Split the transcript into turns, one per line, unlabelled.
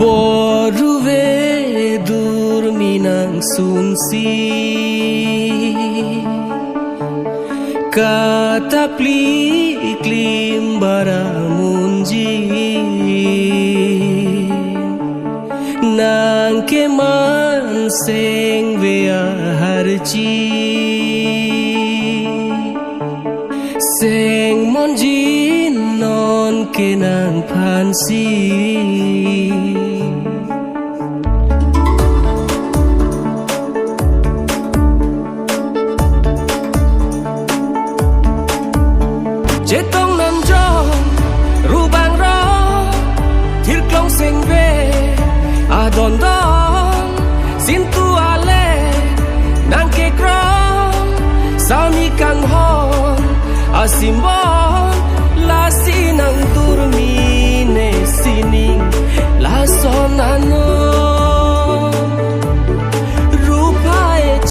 Boruve durminang sunsi kata pliklim baramunji nang keman seng vea harci seng monjin non kenang pansi Jetong non jong rubang ro thil klong seng ve adon don sin tu ale nang ke krong sami kang hon asimbon la sinang turmine sining la sonano